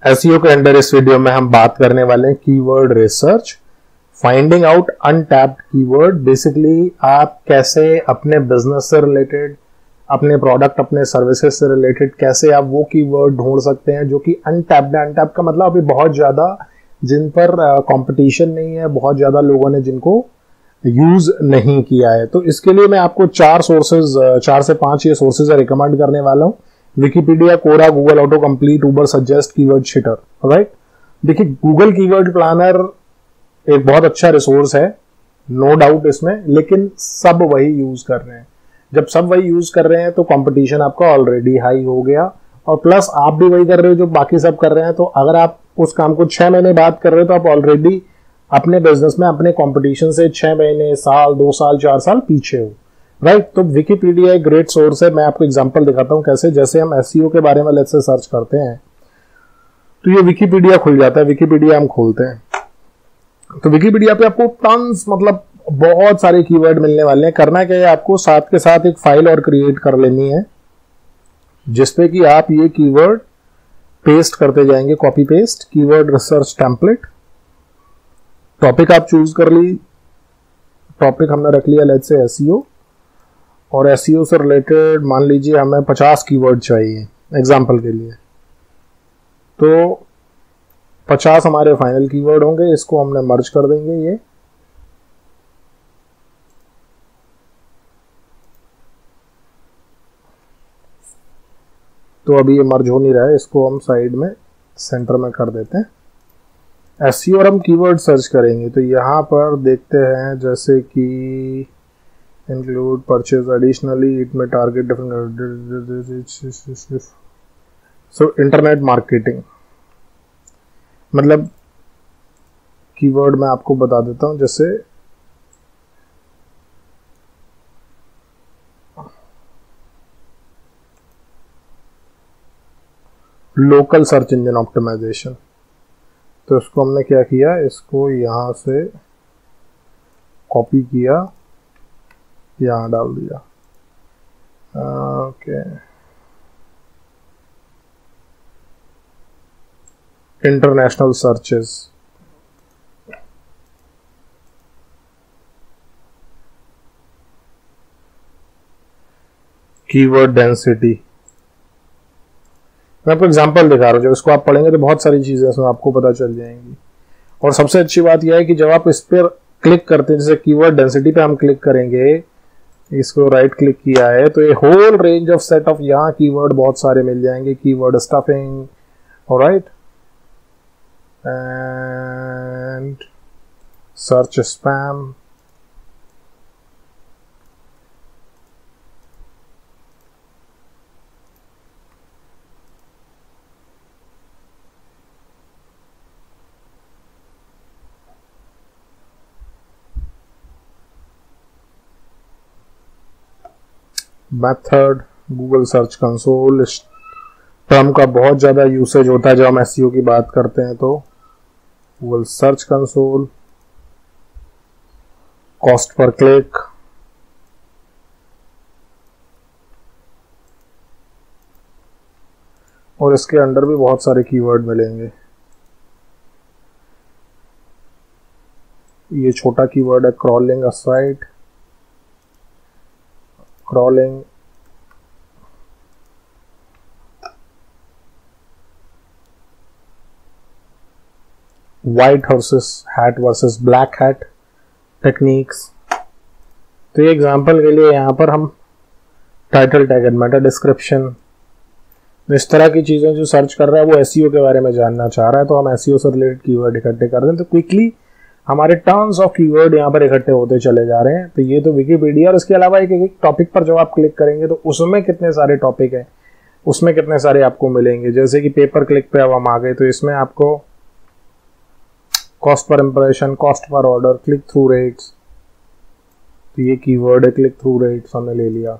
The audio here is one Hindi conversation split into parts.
एसईओ के अंडर इस वीडियो में हम बात करने वाले हैं keyword research, finding out untapped keyword. Basically आप कैसे अपने बिजनेस से रिलेटेड, अपने प्रोडक्ट, अपने सर्विसेज से रिलेटेड कैसे आप वो कीवर्ड ढूंढ सकते हैं जो कि अनटैप्ड है। अनटैप्ड का मतलब अभी बहुत ज्यादा जिन पर कंपटीशन नहीं है, बहुत ज्यादा लोगों ने जिनको यूज नहीं किया है। तो इसके लिए मैं आपको 4 से 5 ये सोर्सेज रिकमेंड करने वाला हूँ। विकिपीडिया, कोरा, गूगल ऑटो कंप्लीट, उबर सजेस्ट, कीवर्ड शिटर। राइट, देखिए गूगल कीवर्ड प्लानर एक बहुत अच्छा रिसोर्स है, नो डाउट इसमें, लेकिन सब वही यूज कर रहे हैं। जब सब वही यूज कर रहे हैं तो कंपटीशन आपका ऑलरेडी हाई हो गया, और प्लस आप भी वही कर रहे हो जो बाकी सब कर रहे हैं। तो अगर आप उस काम को 6 महीने बाद कर रहे हो तो आप ऑलरेडी अपने बिजनेस में अपने कंपटीशन से 6 महीने, साल, 2 साल, 4 साल पीछे हो। राइट, तो विकिपीडिया एक ग्रेट सोर्स है। मैं आपको एग्जांपल दिखाता हूं कैसे। जैसे हम एसईओ के बारे में लेट्स से सर्च करते हैं तो ये विकिपीडिया खुल जाता है। विकिपीडिया हम खोलते हैं तो विकिपीडिया पे आपको टन्स, मतलब बहुत सारे कीवर्ड मिलने वाले हैं। करना क्या है, आपको साथ के साथ एक फाइल और क्रिएट कर लेनी है जिसपे कि आप ये कीवर्ड पेस्ट करते जाएंगे, copy paste, keyword research template. Topic आप चूज कर ली, टॉपिक हमने रख लिया लेट्स से एसईओ, और एसईओ से रिलेटेड मान लीजिए हमें 50 कीवर्ड चाहिए एग्जांपल के लिए, तो 50 हमारे फाइनल कीवर्ड होंगे। इसको हमने मर्ज कर देंगे ये, तो अभी ये मर्ज हो नहीं रहा है, इसको हम साइड में सेंटर में कर देते हैं। एसईओ और हम कीवर्ड सर्च करेंगे तो यहाँ पर देखते हैं जैसे कि include purchase additionally it may target different so internet marketing, मतलब कीवर्ड मैं आपको बता देता हूं। जैसे लोकल सर्च इंजन ऑप्टिमाइजेशन, तो इसको हमने क्या किया, इसको यहां से कॉपी किया, यहाँ डाल दिया। Okay, international searches, keyword density. मैं आपको एग्जांपल दिखा रहा हूँ, जब इसको आप पढ़ेंगे तो बहुत सारी चीजें इसमें आपको पता चल जाएंगी। और सबसे अच्छी बात यह है कि जब आप इस पर क्लिक करते हैं, जैसे कीवर्ड डेंसिटी पे हम क्लिक करेंगे, इसको राइट क्लिक किया है तो ये whole range of set of यहाँ कीवर्ड बहुत सारे मिल जाएंगे। Keyword stuffing, alright, and search spam, method, Google search console. इस टर्म का बहुत ज़्यादा यूसेज होता है जब हम एसईओ की बात करते हैं। तो Google search console, cost per click, और इसके अंडर भी बहुत सारे कीवर्ड मिलेंगे। ये छोटा कीवर्ड है crawling a site, crawling, white horses hat versus black hat techniques. तो ये एग्जांपल के लिए यहाँ पर हम title tag and meta description, इस तरह की चीजें जो सर्च कर रहा है वो एसईओ के बारे में जानना चाह रहा है, तो हम एसईओ से रिलेटेड कीवर्ड इकट्ठे कर रहे हैं। तो क्विकली हमारे टर्न्स ऑफ कीवर्ड यहाँ पर इकट्ठे होते चले जा रहे हैं। तो ये तो विकिपीडिया, और इसके अलावा एक टॉपिक पर जब आप क्लिक करेंगे तो उसमें कितने सारे टॉपिक हैं, उसमें कितने सारे आपको मिलेंगे। जैसे कि पेपर क्लिक पे अब हम आ गए तो इसमें आपको cost per impression, cost per order, click through rates, तो ये कीवर्ड है क्लिक थ्रू रेट्स हमने ले लिया।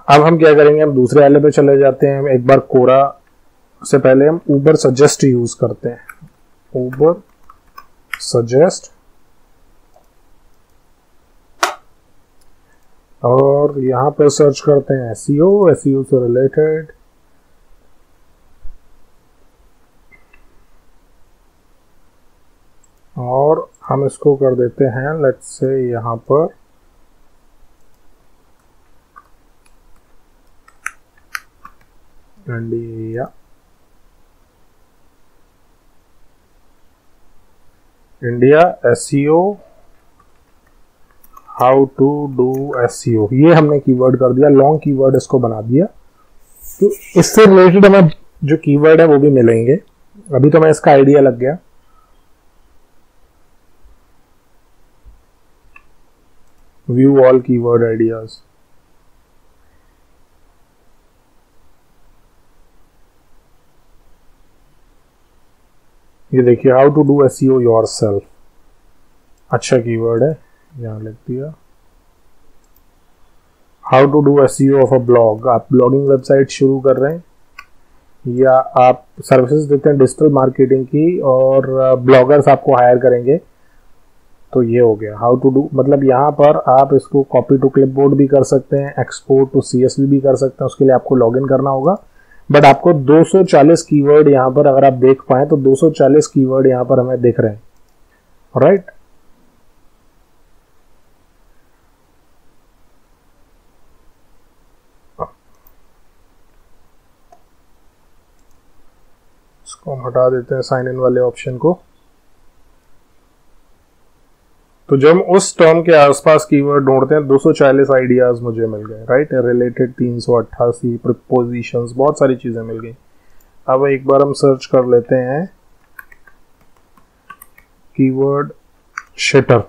अब हम क्या करेंगे, हम दूसरे वाले पे चले जाते हैं। एक बार कोरा से पहले हम उबर सजेस्ट यूज करते हैं। उबर सजेस्ट, और यहां पर सर्च करते हैं एसईओ, एसईओ से रिलेटेड और हम इसको कर देते हैं लेट्स से यहाँ पर India SEO, how to do SEO, ये हमने कीवर्ड कर दिया, लॉन्ग कीवर्ड इसको बना दिया। तो इससे रिलेटेड हमें जो कीवर्ड है वो भी मिलेंगे। अभी तो मैं इसका आइडिया लग गया। व्यू ऑल कीवर्ड आइडियाज, ये देखिए how to do SEO yourself, अच्छा कीवर्ड है, यहाँ लिख दिया। How to do SEO of a blog, आप ब्लॉगिंग वेबसाइट शुरू कर रहे हैं या आप सर्विसेज देते हैं डिजिटल मार्केटिंग की और ब्लॉगर्स आपको हायर करेंगे, तो ये हो गया हाउ टू डू। मतलब यहाँ पर आप इसको कॉपी टू क्लिपबोर्ड भी कर सकते हैं, एक्सपोर्ट टू CSV भी कर सकते हैं, उसके लिए आपको लॉगिन करना होगा। बट आपको 240 कीवर्ड यहाँ पर अगर आप देख पाए तो 240 कीवर्ड यहाँ पर हमें दिख रहे हैं, राइट। इसको हम हटा देते हैं साइन इन वाले ऑप्शन को। तो जब हम उस टर्म के आसपास कीवर्ड ढूंढते हैं 240 आइडियाज मुझे मिल गए, राइट। रिलेटेड 388 प्रीपोजिशंस, बहुत सारी चीजें मिल गई। अब एक बार हम सर्च कर लेते हैं कीवर्ड शिटर।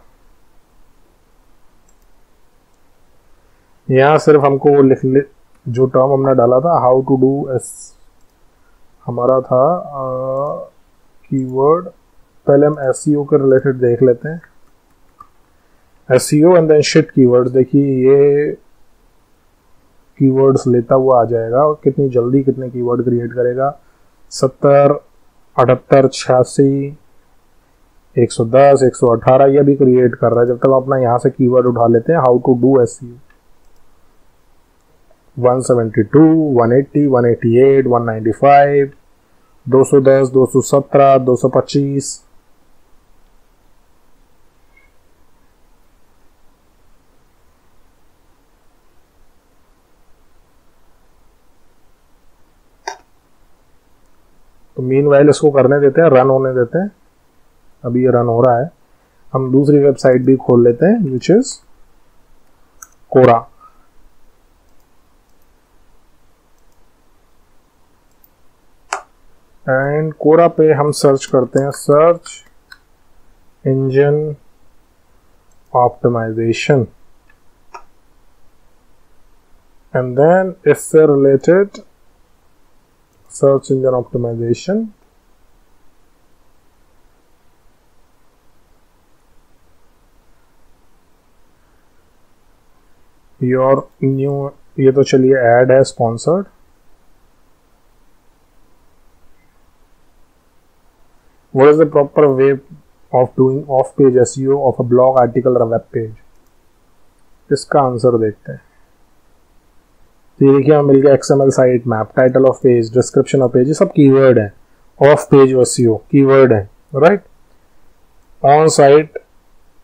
यहां सिर्फ हमको वो लिख ले जो टर्म हमने डाला था, हाउ टू डू हमारा था कीवर्ड। पहले हम SEO के रिलेटेड देख लेते हैं, SEO and then shit keyword. देखिए ये कीवर्ड्स लेता हुआ आ जाएगा और कितनी जल्दी कितने कीवर्ड क्रिएट करेगा। 70, 78, 86, 110, 118 ये भी क्रिएट कर रहा है। जब तक हम अपना यहाँ से कीवर्ड उठा लेते हैं हाउ टू डू SEO, 172, 180, 188, 195, 210, 217, 225। तो मीनवाइल इसको करने देते हैं, रन होने देते हैं। अभी ये रन हो रहा है। हम दूसरी वेबसाइट भी खोल लेते हैं विच इज कोरा। एंड कोरा पे हम सर्च करते हैं search engine optimization and then इससे related search engine optimization, your new, ये तो चलिए ऐड है sponsored. what is the proper way of doing off page SEO of a blog article or a web page, इसका आंसर देखते हैं। तो ये देखिए हमें मिल गया XML site map, title of page, description of page, ये सब कीवर्ड है। ऑफ पेज SEO कीवर्ड है, right. On site,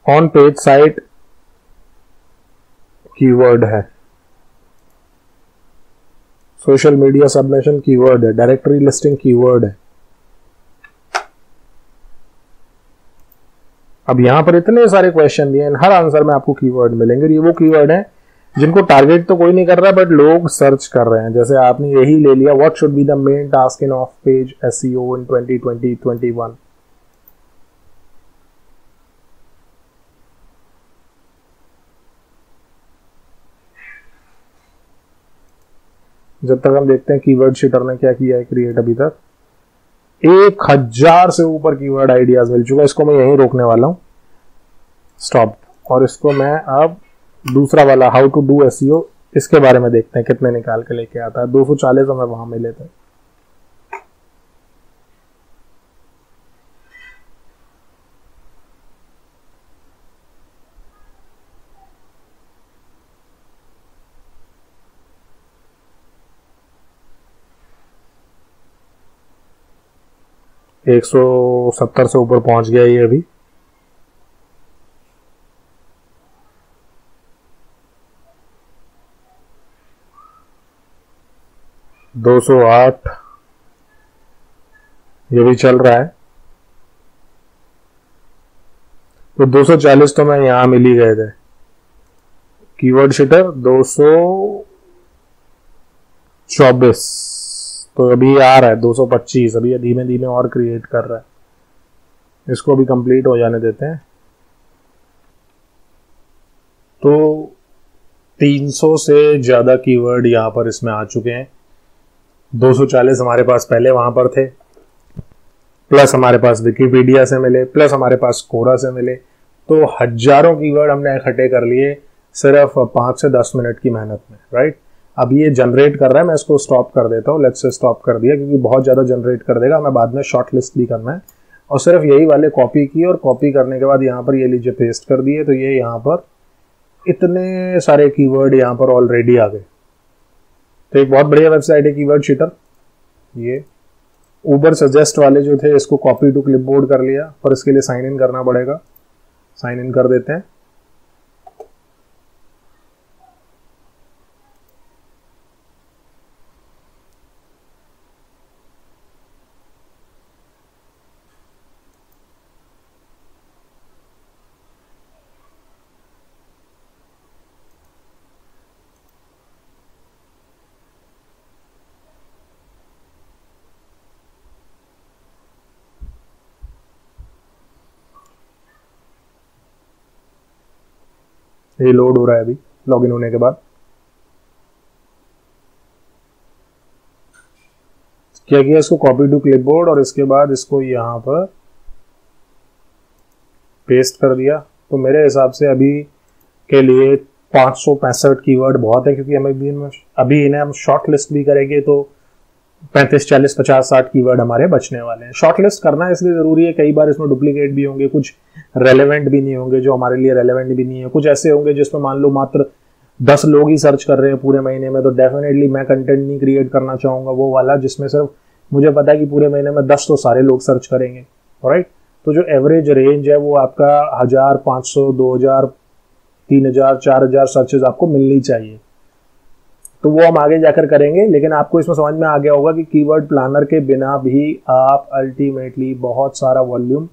on page site keyword है। सोशल मीडिया सबमिशन कीवर्ड है। डायरेक्टरी लिस्टिंग कीवर्ड है। अब यहां पर इतने सारे क्वेश्चन दिए, हर आंसर में आपको कीवर्ड मिलेंगे। ये वो कीवर्ड है जिनको टारगेट तो कोई नहीं कर रहा बट लोग सर्च कर रहे हैं। जैसे आपने यही ले लिया, what should be the main task in of page SEO इन 2020-21। जब तक हम देखते हैं कीवर्ड शिटर ने क्या किया है क्रिएट। अभी तक 1000 से ऊपर कीवर्ड आइडियाज मिल चुका है। इसको मैं यहीं रोकने वाला हूं, स्टॉप। और इसको मैं अब दूसरा वाला हाउ टू डू SEO, इसके बारे में देखते हैं कितने निकाल के लेके आता है। 240 हमें वहां मिले थे। एक 170 से ऊपर पहुंच गया ये अभी। 208 ये भी चल रहा है, तो 240 तो मैं यहां मिल ही गए थे। कीवर्ड शीटर 224, तो अभी आ रहा है 225, अभी धीमे धीमे और क्रिएट कर रहा है। इसको अभी कंप्लीट हो जाने देते हैं। तो 300 से ज्यादा कीवर्ड यहां पर इसमें आ चुके हैं। 240 हमारे पास पहले वहां पर थे, प्लस हमारे पास विकिपीडिया से मिले, प्लस हमारे पास कोरा से मिले, तो हजारों कीवर्ड हमने इकट्ठे कर लिए सिर्फ 5 से 10 मिनट की मेहनत में, राइट। अब ये जनरेट कर रहा है, मैं इसको स्टॉप कर देता हूँ। लेट्स से स्टॉप कर दिया, क्योंकि बहुत ज्यादा जनरेट कर देगा, हमें बाद में शॉर्ट लिस्ट भी करना है। और सिर्फ यही वाले कॉपी की, और कॉपी करने के बाद यहाँ पर ये लीजिए पेस्ट कर दिए, तो ये यहाँ पर इतने सारे कीवर्ड यहाँ पर ऑलरेडी आ गए। तो एक बहुत बढ़िया वेबसाइट है कीवर्ड शीटर। ये उबर सजेस्ट वाले जो थे, इसको कॉपी टू क्लिपबोर्ड कर लिया, पर इसके लिए साइन इन करना पड़ेगा। साइन इन कर देते हैं। ये लोड हो रहा है अभी लॉगिन होने के बाद। क्या किया, इसको कॉपी टू क्लिपबोर्ड और इसके बाद इसको यहां पर पेस्ट कर दिया। तो मेरे हिसाब से अभी के लिए 565 कीवर्ड बहुत है, क्योंकि हमें अभी इन्हें हम शॉर्ट लिस्ट भी करेंगे तो 35, 40, 50, 60 कीवर्ड हमारे बचने वाले हैं। शॉर्ट लिस्ट करना इसलिए जरूरी है, कई बार इसमें डुप्लीकेट भी होंगे, कुछ रेलेवेंट भी नहीं होंगे, जो हमारे लिए रेलेवेंट भी नहीं है। कुछ ऐसे होंगे जिसमें मान लो मात्र 10 लोग ही सर्च कर रहे हैं पूरे महीने में, तो डेफिनेटली मैं कंटेंट नहीं क्रिएट करना चाहूंगा वो वाला जिसमें सिर्फ मुझे पता है कि पूरे महीने में 10 तो सारे लोग सर्च करेंगे, राइट। तो जो एवरेज रेंज है वो आपका 1000, 500, 2000, 3000, 4000 सर्चेज आपको मिलनी चाहिए। तो वो हम आगे जाकर करेंगे, लेकिन आपको इसमें समझ में आ गया होगा कि कीवर्ड प्लानर के बिना भी आप अल्टीमेटली बहुत सारा वॉल्यूम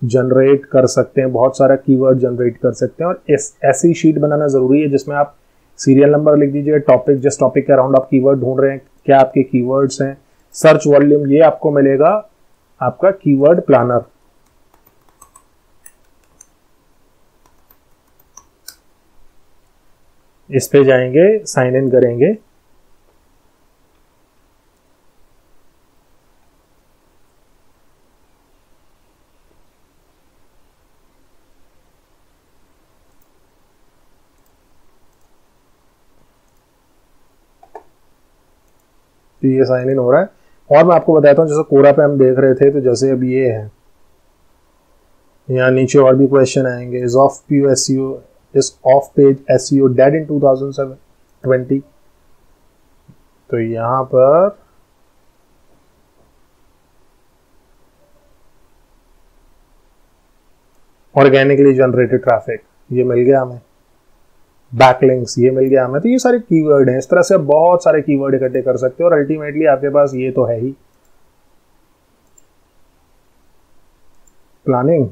जनरेट कर सकते हैं, बहुत सारा कीवर्ड जनरेट कर सकते हैं। और ऐसी शीट बनाना जरूरी है जिसमें आप सीरियल नंबर लिख दीजिए, टॉपिक, जिस टॉपिक के अराउंड आप कीवर्ड ढूंढ रहे हैं, क्या आपके कीवर्ड्स हैं, सर्च वॉल्यूम, ये आपको मिलेगा आपका कीवर्ड प्लानर। इस पे जाएंगे, साइन इन करेंगे। तो ये साइन इन हो रहा है। और मैं आपको बताता हूँ, जैसे कोरा पे हम देख रहे थे, तो जैसे अब ये है, यहाँ नीचे और भी क्वेश्चन आएंगे। Is off page SEO dead in 2020। तो यहां पर ऑर्गेनिकली जनरेटेड ट्रैफिक ये मिल गया हमें, बैकलिंक्स ये मिल गया हमें। तो ये सारे कीवर्ड हैं। इस तरह से आप बहुत सारे कीवर्ड इकट्ठे कर सकते हो, और अल्टीमेटली आपके पास ये तो है ही प्लानिंग,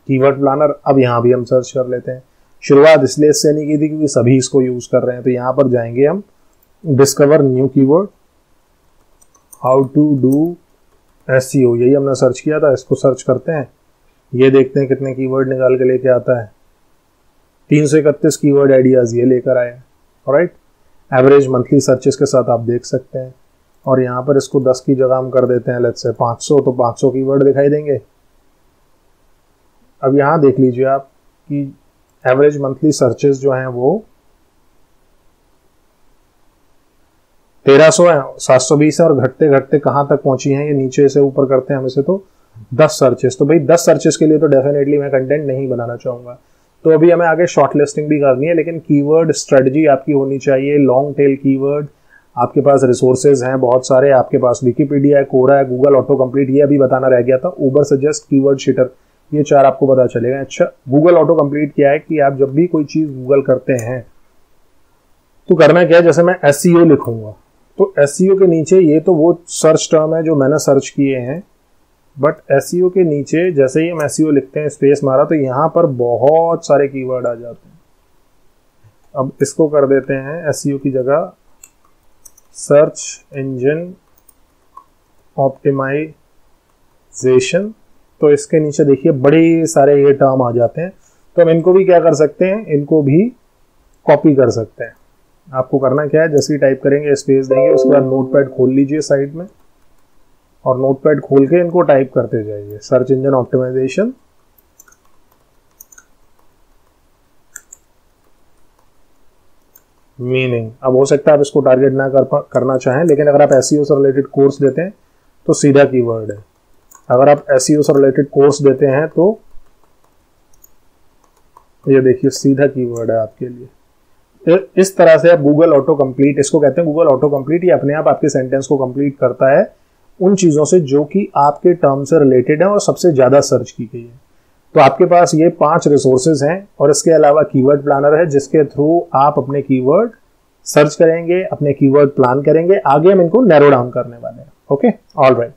कीवर्ड प्लानर। अब यहां भी हम सर्च कर लेते हैं। शुरुआत इसलिए इससे नहीं की थी क्योंकि सभी इसको यूज कर रहे हैं। तो यहां पर जाएंगे हम, discover new keyword, how to do SEO, यही हमने सर्च किया था, इसको सर्च करते हैं। ये देखते हैं कितने कीवर्ड निकाल के लेके आता है। 331 कीवर्ड आइडियाज ये लेकर आया है, राइट। एवरेज मंथली सर्चेस के साथ आप देख सकते हैं। और यहाँ पर इसको 10 की जगह हम कर देते हैं लेट्स से 500, तो 500 कीवर्ड दिखाई देंगे। अब यहाँ देख लीजिए आप कि एवरेज मंथली सर्चेस जो हैं वो 1300 है, 720 है, और घटते घटते कहां तक पहुंची हैं, ये नीचे से ऊपर करते हैं हम इसे, तो 10 सर्चेस। तो भाई 10 सर्चेस के लिए तो डेफिनेटली मैं कंटेंट नहीं बनाना चाहूंगा। तो अभी हमें आगे शॉर्ट लिस्टिंग भी करनी है, लेकिन कीवर्ड स्ट्रेटजी आपकी होनी चाहिए, लॉन्ग टेल कीवर्ड। आपके पास रिसोर्सेज हैं बहुत सारे, आपके पास विकिपीडिया है, कोरा है, गूगल ऑटो कंप्लीट, ये अभी बताना रह गया था, उबर सजेस्ट, कीवर्ड शीटर, ये 4 आपको पता चलेगा। अच्छा, गूगल ऑटो कंप्लीट क्या है कि आप जब भी कोई चीज गूगल करते हैं तो करना क्या है, जैसे मैं SEO लिखूंगा, तो एसईओ के नीचे ये तो वो सर्च टर्म है जो मैंने सर्च किए हैं, बट एसईओ के नीचे जैसे ही हम एसईओ लिखते हैं, स्पेस मारा, तो यहाँ पर बहुत सारे कीवर्ड आ जाते हैं। अब इसको कर देते हैं एसईओ की जगह सर्च इंजन ऑप्टिमाइजेशन। तो इसके नीचे देखिए बड़े सारे ये टर्म आ जाते हैं। तो हम इनको भी क्या कर सकते हैं, इनको भी कॉपी कर सकते हैं। आपको करना क्या है, जैसे ही टाइप करेंगे स्पेस देंगे, उसके बाद नोटपैड खोल लीजिए साइड में, और नोटपैड खोल के इनको टाइप करते जाइए, सर्च इंजन ऑप्टिमाइजेशन। मीनिंग, अब हो सकता है आप इसको टारगेट ना करना चाहें, लेकिन अगर आप एसईओ से रिलेटेड कोर्स देते हैं तो सीधा कीवर्ड है। अगर आप एसईओ से रिलेटेड कोर्स देते हैं तो ये देखिए सीधा कीवर्ड है आपके लिए। तो इस तरह से आप गूगल ऑटो कंप्लीट, इसको कहते हैं गूगल ऑटो कंप्लीट, ये अपने आप आपके सेंटेंस को कंप्लीट करता है उन चीजों से जो कि आपके टर्म से रिलेटेड है और सबसे ज्यादा सर्च की गई है। तो आपके पास ये 5 रिसोर्सेज हैं, और इसके अलावा कीवर्ड प्लानर है जिसके थ्रू आप अपने कीवर्ड सर्च करेंगे, अपने कीवर्ड प्लान करेंगे। आगे हम इनको नैरो डाउन करने वाले हैं। Okay, all right.